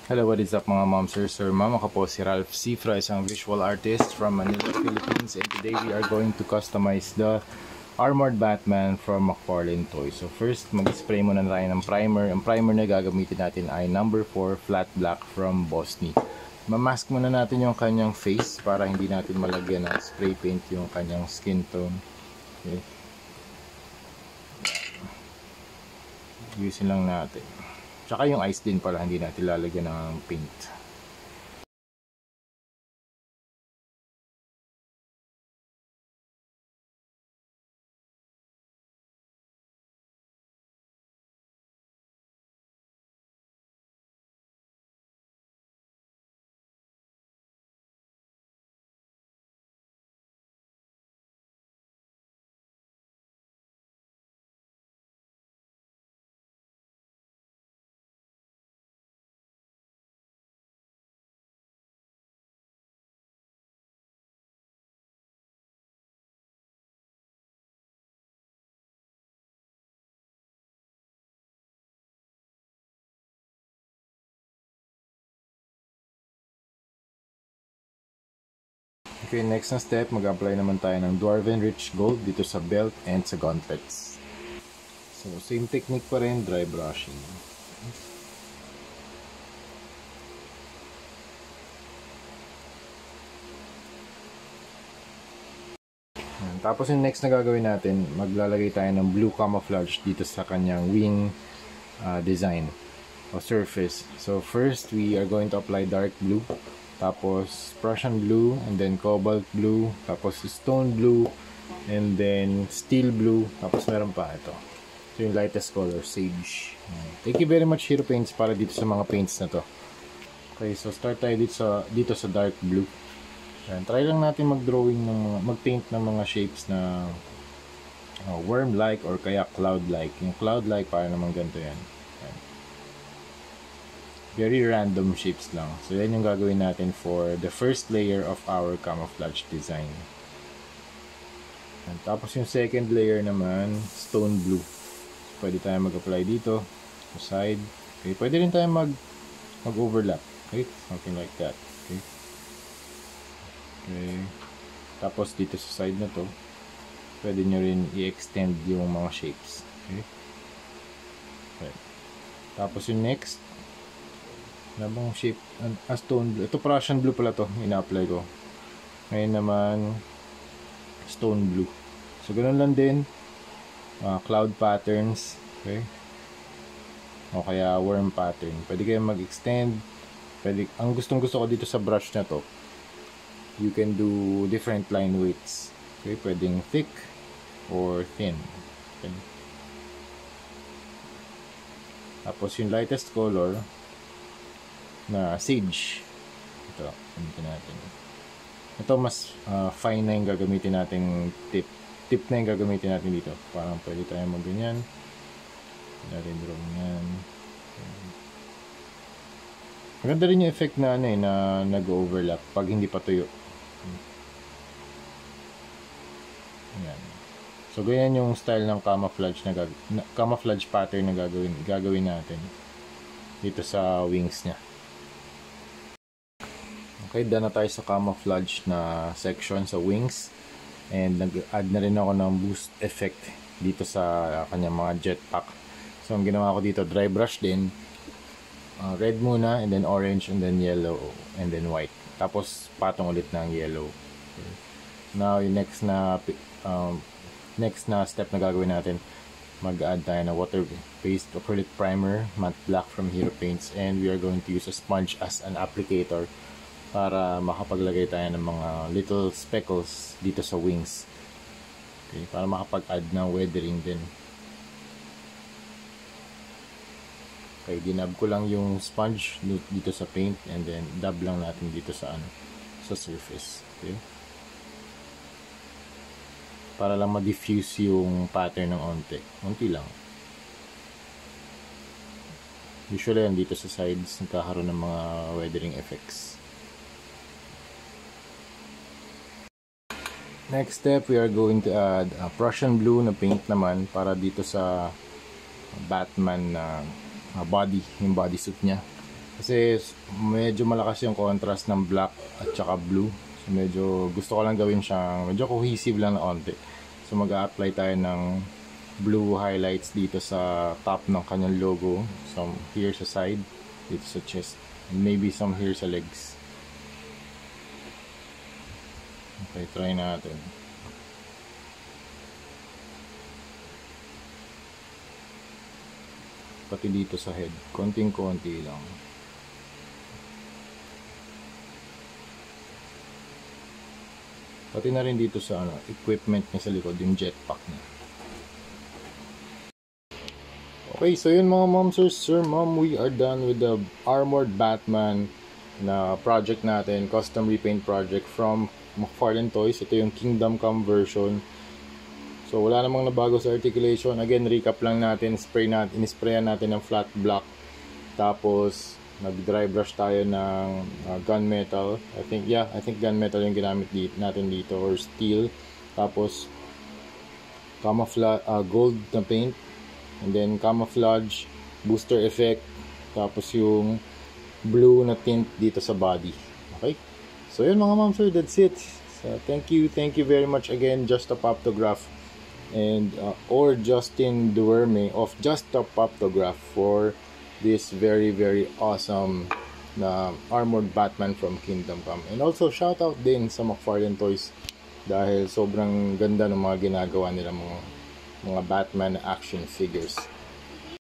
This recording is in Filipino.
Hello, what is up mga moms, sir, ma'am? Ako po si Ralph Cifra, isang visual artist from Manila, Philippines, and today we are going to customize the Armored Batman from McFarlane Toys. So first, mag-spray muna tayo ng primer. Ang primer na gagamitin natin ay number 4 flat black from Bosni. Mamask muna natin yung kanyang face para hindi natin malagyan ng spray paint yung kanyang skin tone. Okay. Usin lang natin. Tsaka yung ice din pala, hindi natin lalagyan ng paint. Okay, next na step, mag-apply naman tayo ng Dwarven Rich Gold dito sa belt and sa gauntlets. So, same technique pa rin, dry brushing. Tapos yung next na gagawin natin, maglalagay tayo ng blue camouflage dito sa kanyang wing design o surface. So first, we are going to apply dark blue, tapos Prussian blue, and then cobalt blue, tapos stone blue, and then steel blue, tapos meron pa ito. So yung lightest color, sage. Thank you very much Hero Paints para dito sa mga paints na to. Okay, so start tayo dito sa dark blue. Ayan, try lang natin mag-drawing ng mag-paint ng mga shapes na worm-like or kaya cloud-like. Yung cloud-like para naman ganito yan. Ayan. Very random shapes lang. So yan yung gagawin natin for the first layer of our camouflage design. Ayan. Tapos yung second layer naman, stone blue. So, pwede tayo mag-apply dito sa side. Okay, pwede rin tayo mag-overlap. Okay, something like that. Okay. Okay. Tapos dito sa side na to, pwede nyo rin i-extend yung mga shapes. Okay. Okay. Tapos yung next, nabang shape, stone blue. Ito Prussian blue pala to, ina-apply ko. Ngayon naman, stone blue. So ganun lang din, cloud patterns. Okay. O kaya worm pattern. Pwede kayong mag-extend. Pwede, ang gustong-gusto ko dito sa brush na to, you can do different line weights. Okay, pwedeng thick or thin. Okay. Tapos yung lightest color na sage. Ito, gamitin natin. Ito mas fine na yung gagamitin natin tip. Tip na yung gagamitin natin dito. Parang pwede tayo mag-ganyan. Natin draw yan. Maganda rin yung effect na ano na nag-overlap pag hindi pa tuyo. Ayan. So ganyan yung style ng camouflage pattern na gagawin natin dito sa wings niya. Okay, done na tayo sa camouflage na section sa wings, and nag-add na rin ako ng boost effect dito sa kanyang mga jetpack. So ang ginawa ko dito, dry brush din, red muna, and then orange, and then yellow, and then white. Tapos patong ulit ng yellow. Okay. Now yung next na step na gagawin natin, mag-add tayo na water-based acrylic primer, matte black from Hero Paints, and we are going to use a sponge as an applicator para makapaglagay tayo ng mga little speckles dito sa wings. Okay, para makapag-add ng weathering din. Okay, dinab ko lang yung sponge dito sa paint, and then dab lang natin dito sa surface. Okay, para lang ma-diffuse yung pattern ng onti lang. Usually yan dito sa sides nagkakaroon ng mga weathering effects. Next step, we are going to add a Prussian blue na paint naman para dito sa Batman na body, yung bodysuit niya. Kasi medyo malakas yung contrast ng black at saka blue. So medyo gusto ko lang gawin siyang medyo cohesive lang na onte. So mag-a-apply tayo ng blue highlights dito sa top ng kanyang logo. Some here sa side, dito sa chest. And maybe some here sa legs. Okay, try natin. Pati dito sa head, konting-konti lang. Pati na rin dito sa equipment niya sa likod, yung jetpack niya. Okay, so yun mga ma'am, sir, ma'am, we are done with the Armored Batman na project natin, custom repaint project from McFarlane Toys. Ito yung Kingdom Come version. So wala namang nabago sa articulation. Again, recap lang natin, inisprayan natin ng flat black. Tapos nag-dry brush tayo ng gunmetal. I think gunmetal yung ginamit natin dito, or steel. Tapos camouflage gold na paint, and then camouflage booster effect, tapos yung blue na tint dito sa body. Okay? So yun mga ma'am, sir, that's it. So thank you very much again, Just a Poptograph and or Justin Duerme of Just a Poptograph for this very awesome na Armored Batman from Kingdom Come. And also shout out din sa McFarlane Toys dahil sobrang ganda ng mga ginagawa nila, mga Batman action figures.